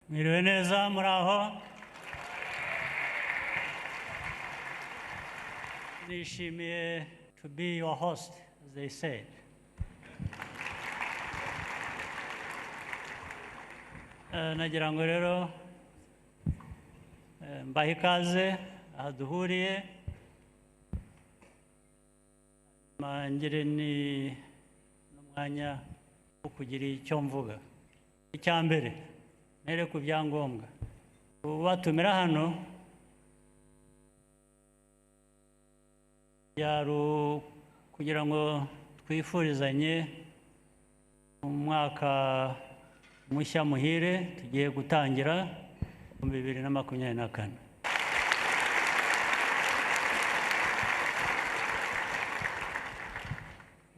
Mwiriwe neza muraho. Nishimiye to be your host, as they say. Nagira ngo rero mbahe ikaze aha duhuriye, ngire n'umwanya wo kugira icyo mvuga. Icya mbere nere ku byangombwa batumira hano yaru kugira ngo twifurizanye umwaka mushya muhire tugiye gutangira 2024.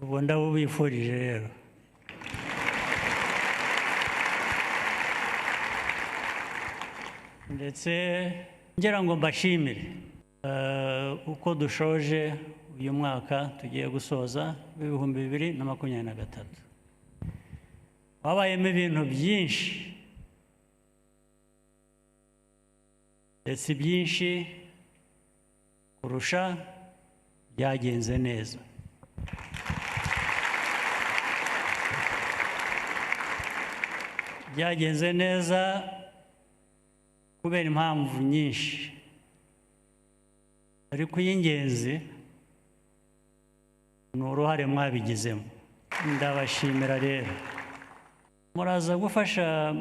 Ubu ndabubifurije rero. Ndetse ngira ngo mbashimire uko dushoje uyu mwaka tugiye gusoza w'2023. Wabayemo ibintu byinshi ndetse byinshi kurusha byagenze neza. Byagenze neza kubera impamvu nyinshi, ariko iy'ingenzi ni uruhare mwabigizemo. Ndabashimira rero. Muraza gufasha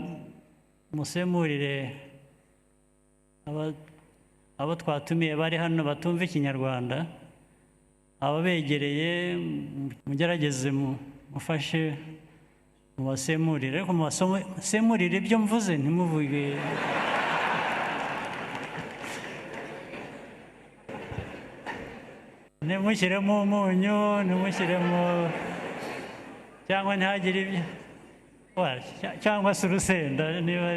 musemurire abo twatumiye bari hano batumva Ikinyarwanda, ababegereye mugerageze mufashe mubasemurire, ariko mubasemurire ibyo mvuze ntimuvuge. Ntimushyiremo umunyu, ntimushyiremo cyangwa ntihagire ibyo cyangwa se urusenda, niba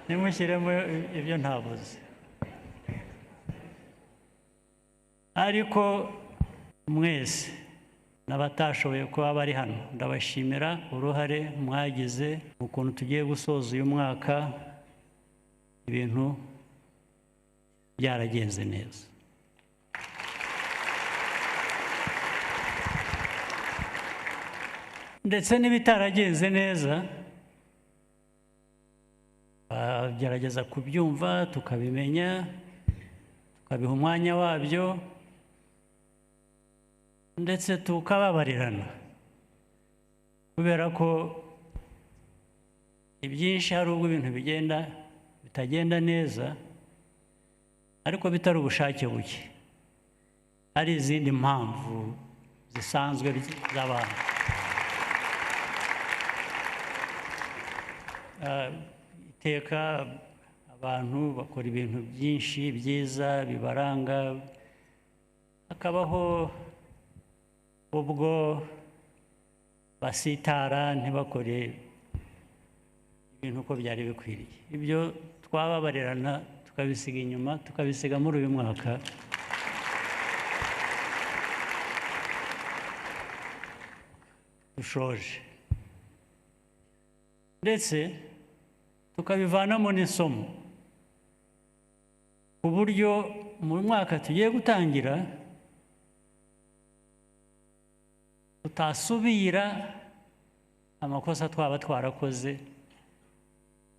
ntimushyiremo ibyo ntabuze. Ariko mwese n'abatashoboye kuba bari hano ndabashimira uruhare mwagize mu kuntu tugiye gusoza uyu mwaka ibintu byaragenze neza. Ndetse n'ibitaragenze neza gerageza kubyumva tukabimenya, tukabiha umwanya wabyo, ndetse tukababarirana, kubera ko ibyinshi hari ubwo ibintu bitagenda neza, ariko bitari ubushake buke, hari izindi mpamvu zisanzwe z'abantu. Iteka abantu bakora ibintu byinshi byiza bibaranga, hakabaho ubwo basitara ntibakore ibintu uko byari bikwiriye. Ibyo twababarirana tukabisiga inyuma, tukabisiga muri uyu mwaka. Dushoje, ndetse tukabivanamo n'isomo, ku buryo mu mwaka tugiye gutangira tutasubira amakosa twaba twarakoze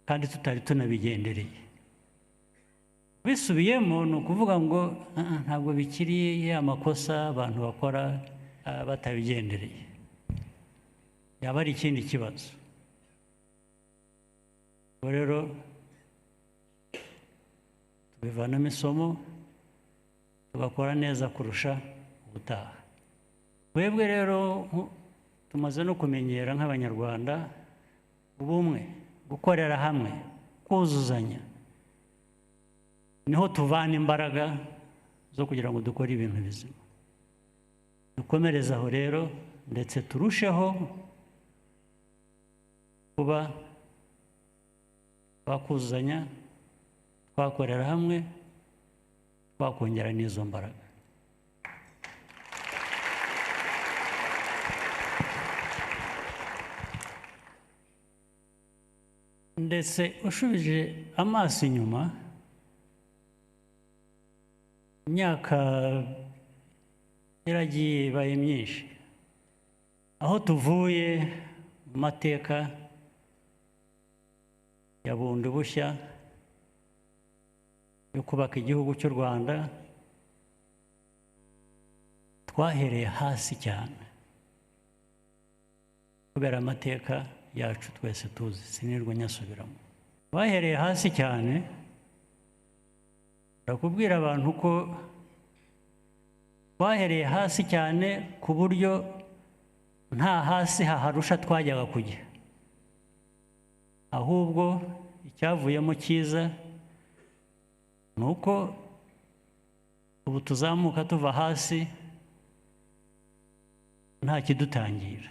kandi tutari tunabigendereye. Bisubiyemo ni ukuvuga ngo ntabwo bikiri ya makosa abantu bakora batabigendereye, yaba ari ikindi kibazo. Rero tubivanamo isomo tugakora neza kurusha ubutaha. Twebwe rero tumaze no kumenyera nk'Abanyarwanda ubumwe, gukorera hamwe, kuzuzanya, niho tuvana imbaraga zo kugira ngo dukore ibintu bizima. Dukomereze aho rero, ndetse turusheho kuba twakuzuzanya, twakorera hamwe, twakongera n'izo mbaraga. ndetse ushubije amaso inyuma imyaka iragiye ibaye myinshi aho tuvuye mu mateka ya bundi bushya yo kubaka igihugu cy'u Rwanda twahereye hasi cyane kubera amateka yacu twese tuzi sinirwa nyasubiramo twahereye hasi cyane ndakubwira abantu ko twahereye hasi cyane ku buryo nta hasi haharusha twajyaga kujya ahubwo icyavuyemo cyiza ni uko ubu tuzamuka tuva hasi nta kidutangira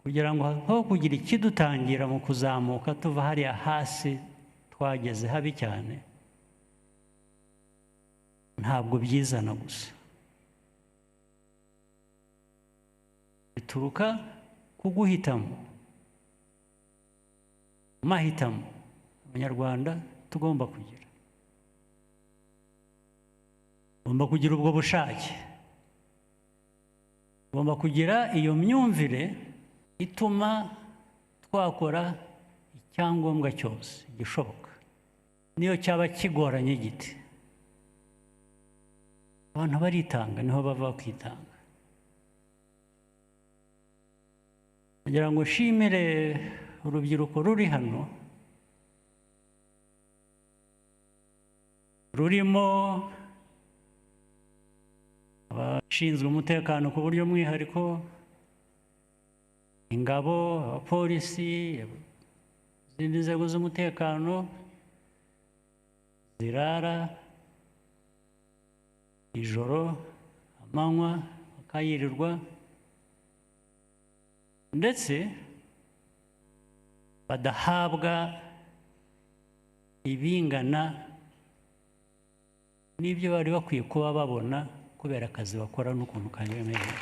kugira ngo aho kugira ikidutangira mu kuzamuka tuva hariya hasi twageze habi cyane ntabwo byizana gusa bituruka ku guhitamo amahitamo abanyarwanda tugomba kugira tugomba kugira ubwo bushake tugomba kugira iyo myumvire ituma twakora icyangombwa cyose gishoboka niyo cyaba kigoranye giti abantu baritanga niho bava kwitanga kugira ngo nshimire urubyiruko ruri hano rurimo abashinzwe umutekano ku buryo mwihariko ingabo abapolisi izindi nzego z'umutekano zirara ijoro amanywa bakayirirwa ndetse badahabwa ibingana n'ibyo bari bakwiye kuba babona kubera akazi bakora n'ukuntu kanyemereye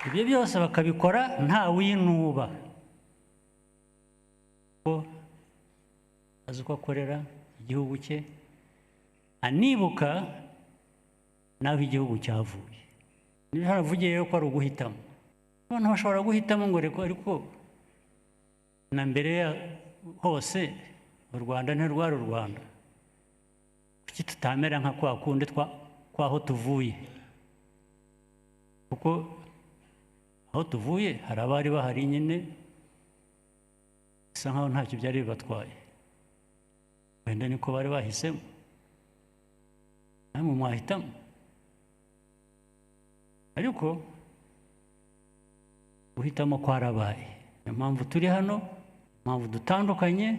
ibyo byose bakabikora nta winuba ko azi uko akorera igihugu cye anibuka naho igihugu cyavuye niba haravugiyeyo ko ari uguhitamo abantu bashobora guhitamo ngo reko ariko na mbere hose u Rwanda ntirwari u Rwanda kuki tutamera nka kwa kundi kwaho tuvuye kuko aho tuvuye hari abari bahari nyine bisa nkaho ntacyo byari bibatwaye wenda niko bari bahisemo namwe mwahitamo ariko guhitamo kwarabaye niyo mpamvu turi hano impamvu dutandukanye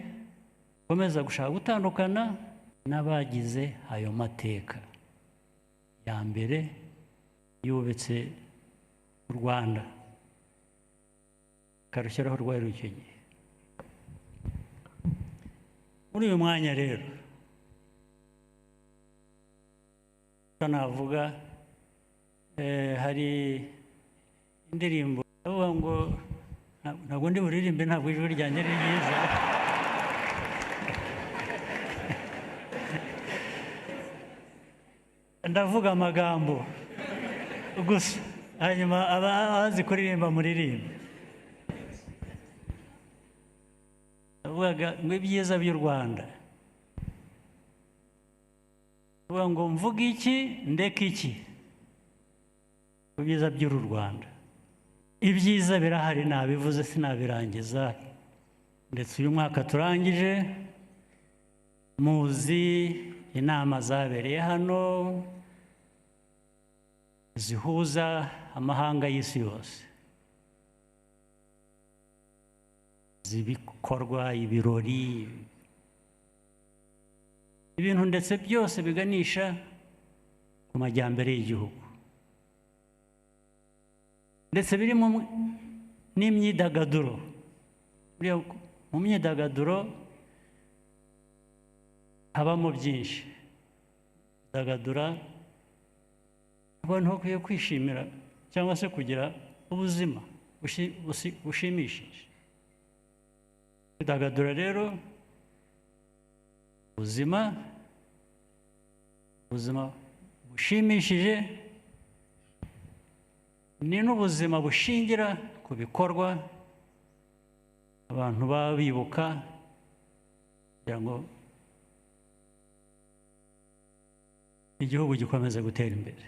komeza gushaka gutandukana n'abagize ayo mateka ya mbere yubetse u Rwanda karushyiraho rwari icyo gihe muri uyu mwanya rero navuga hari indirimbo avuga ngo ntabwo ndi buririmbe ntabwo ijwi ryanjye ari ryiza ndavuga amagambo gusa hanyuma abazi kuririmba muririmbe ndavugaga ngo ibyiza by'u Rwanda ndavuga ngo mvuge iki ndeke iki ibyiza by'uru Rwanda ibyiza birahari nabivuze sinabirangiza ndetse uyu mwaka turangije muzi inama zabereye hano zihuza amahanga y'isi yose zibikorwa ibirori ibintu ndetse byose biganisha ku majyambere y'igihugu ndetse birimo n'imyidagaduro mu myidagaduro habamo byinshi. Kwidagadura abantu bakwiye kwishimira cyangwa se kugira ubuzima bushimishije. Kwidagadura rero ubuzima bushimishije ni n'ubuzima bushingira ku bikorwa abantu baba bibuka kugira ngo igihugu gikomeze gutera imbere.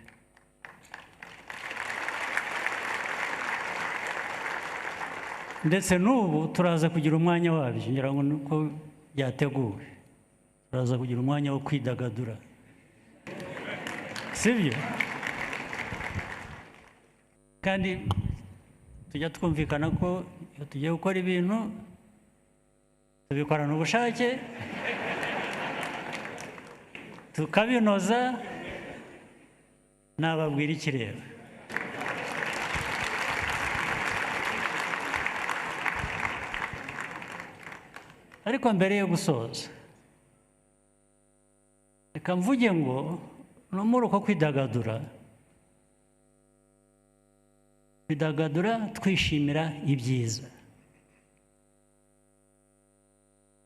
Ndetse n'ubu turaza kugira umwanya wabyo, ngira ngo nuko byateguwe, turaza kugira umwanya wo kwidagadura, sibyo? Kandi tujya twumvikana ko iyo tugiye gukora ibintu tubikorana ubushake, tukabinoza. Nababwira iki rero? Ariko mbere yo gusoza, reka mvuge ngo no muri uko kwidagadura twishimira ibyiza,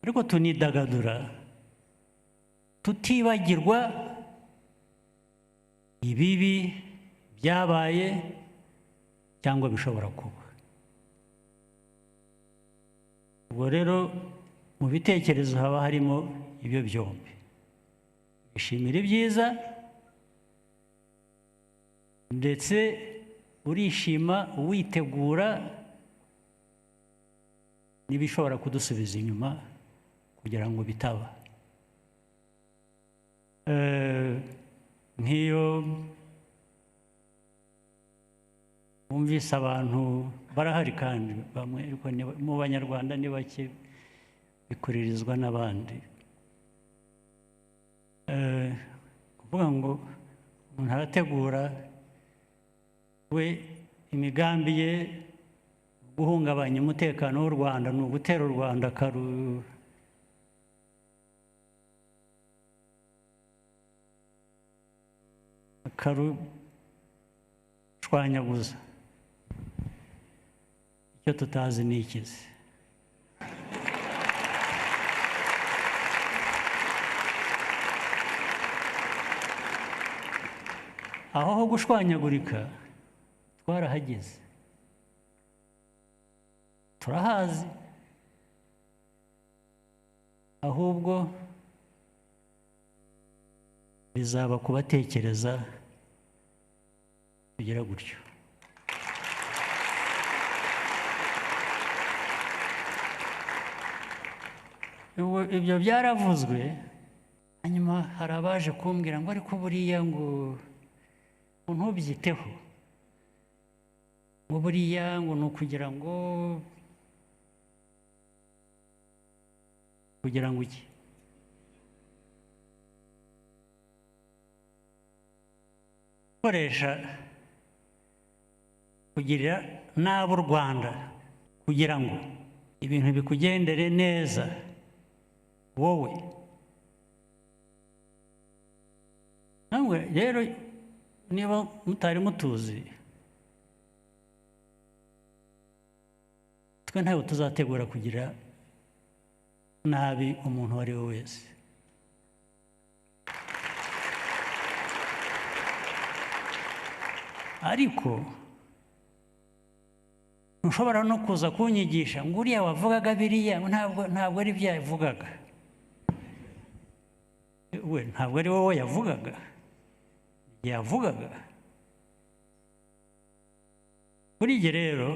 ariko tunidagadura tutibagirwa ibibi byabaye cyangwa bishobora kuba. Ubwo rero mu bitekerezo haba harimo ibyo byombi, wishimira ibyiza ndetse urishima witegura n'ibishobora kudusubiza inyuma kugira ngo bitaba. Nk'iyo wumvise abantu barahari kandi bamwe, ariko mu banyarwanda ni bake, bikuririzwa n'abandi, kuvuga ngo umuntu arategura we imigambi ye guhungabanya umutekano w'u Rwanda, ni ugutera u Rwanda akarushwanyaguza. Icyo tutazi ni ikizi. Aho ho gushwanyagurika twarahageze, turahazi, ahubwo bizaba kubatekereza kugira gutyo. Ibyo byaravuzwe, hanyuma hari abaje kumbwira ngo ariko buriya ngo ntubyiteho, ngo buriya ngo ni ukugira ngo iki? Gukoresha kugirira nabi u Rwanda kugira ngo ibintu bikugendere neza wowe. Namwe rero niba mutari mutuzi, twe ntabwo tuzategura kugira nabi umuntu uwo ari we wese. Ariko ntushobora no kuza kunyigisha ngo uriya wavugaga biriya ntabwo ari byo yavugaga. We ntabwo ari wowe yavugaga, yavugaga. Kuri njye rero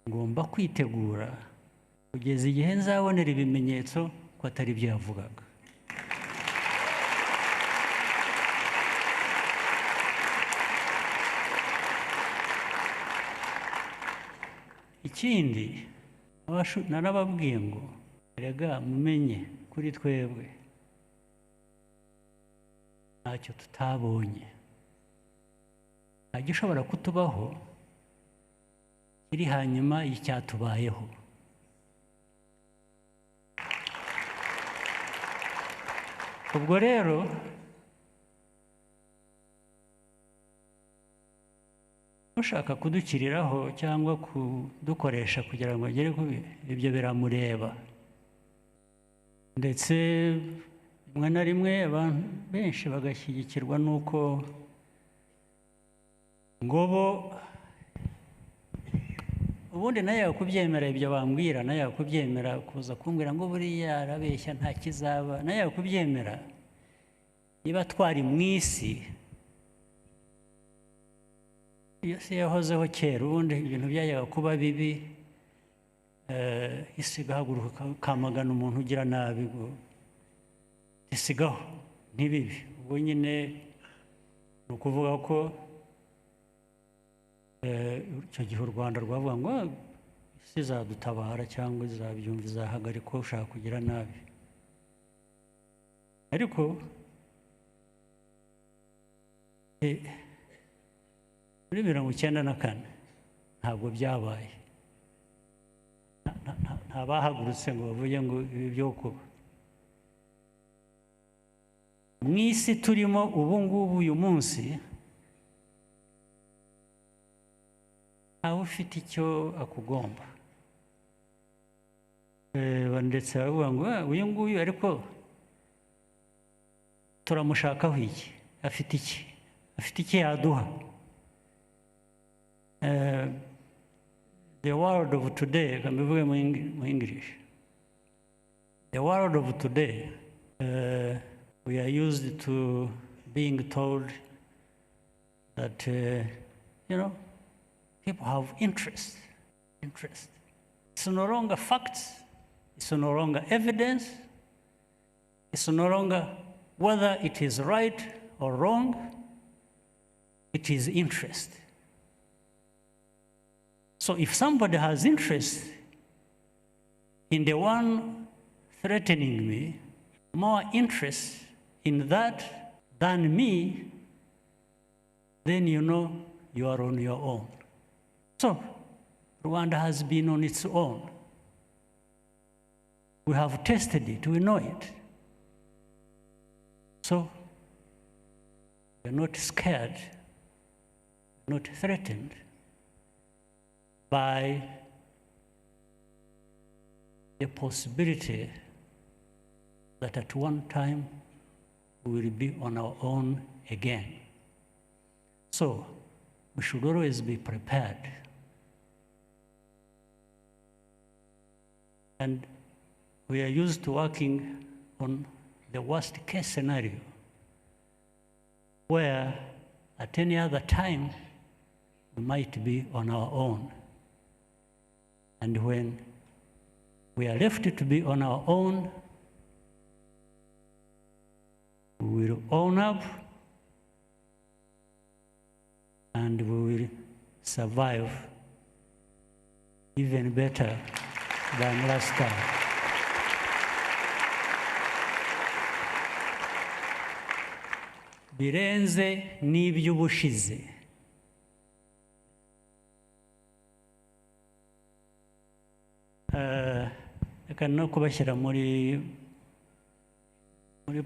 ngomba kwitegura kugeza igihe nzabonera ibimenyetso ko atari byo yavugaga. Ikindi narababwiye ngo erega mumenye kuri twebwe ntacyo tutabonye, nta gishobora kutubaho kiri hanyuma y'icyatubayeho. ubwo rero ushaka kudukiriraho cyangwa kudukoresha kugira ngo agere ku ibyo biramureba, ndetse rimwe na rimwe abantu benshi bagashyigikirwa n'uko ngo bo ubundi nawe yakubyemera ibyo bambwira, nawe yakubyemera kuza kumbwira ngo buriya arabeshya nta kizaba, nawe yakubyemera niba twari mu isi. Iyo si yahozeho kera, ubundi ibintu byajyaga kuba bibi, isi igahaguruka kamagana umuntu ugira nabi ngo isigaho ntibibi. Ubwo nyine ni ukuvuga ko icyo gihe u Rwanda rwavuga ngo isi izadutabara cyangwa izabyumva, izahagarika ushaka kugira nabi. Ariko muri 1994 ntabwo byabaye, nta bahagurutse ngo bavuge ngo ibi byo kuba. Mu isi turimo ubu ngubu uyu munsi, ntawe ufite icyo akugomba, ndetse baravuga ngo uyu nguyu ariko turamushakaho iki, afite iki, afite iki yaduha. The world of today, kambivuge mu English, the world of today, we are used to being told that, people have interest. It's no longer facts, it's no longer evidence, it's no longer whether it is right or wrong, it is interest. So if somebody has interest in the one threatening me, more interest in that than me, then you know you are on your own. So Rwanda has been on its own. We have tested it, we know it. So we're not scared, not threatened by the possibility that at one time we will be on our own again. So we should always be prepared. And we are used to working on the worst case scenario, where at any other time we might be on our own. And when we are left to be on our own, we will own up and we will survive even better than last time. Birenze n'iby'ubushize. Reka no kubashyira muri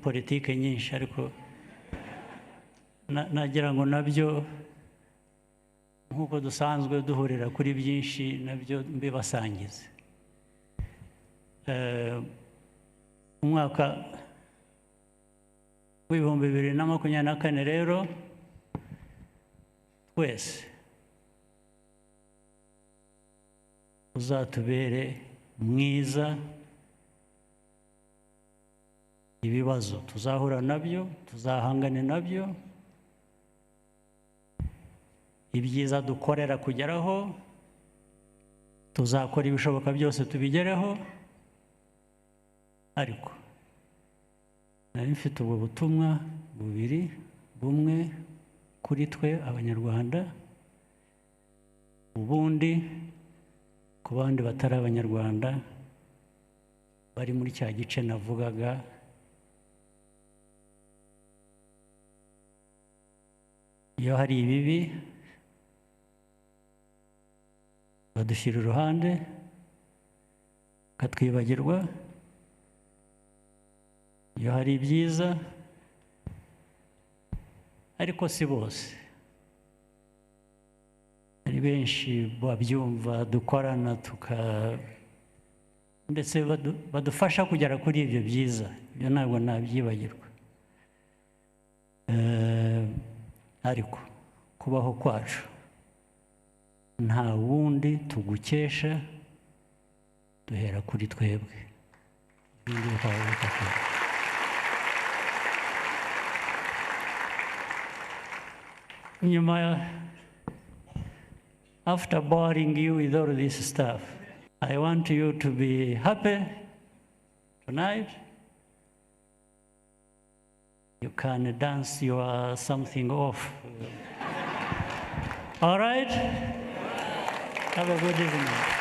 politike nyinshi, ariko nagira ngo nabyo nk'uko dusanzwe duhurira kuri byinshi nabyo mbibasangize. Umwaka w'ibihumbi 2024 rero twese uzatubere mwiza. Ibibazo tuzahura nabyo, tuzahangane nabyo, ibyiza dukorera kugeraho, tuzakora ibishoboka byose tubigereho. Ariko nari mfite ubwo butumwa bubiri, bumwe kuri twe abanyarwanda, ubundi ku bandi batari abanyarwanda bari muri cya gice navugaga. Iyo hari ibibi badushyira iruhande, katwibagirwa. Iyo iyo hari ibyiza ariko si bose, hari benshi babyumva dukorana ndetse badufasha kugera kuri ibyo byiza, ibyo ntabwo nabyibagirwa. Ariko kubaho kwacu nta wundi tugukesha, duhera kuri twebwe. After boring you with all this stuff, I want you to be happy tonight. You can dance your something off. All right? Have a good evening.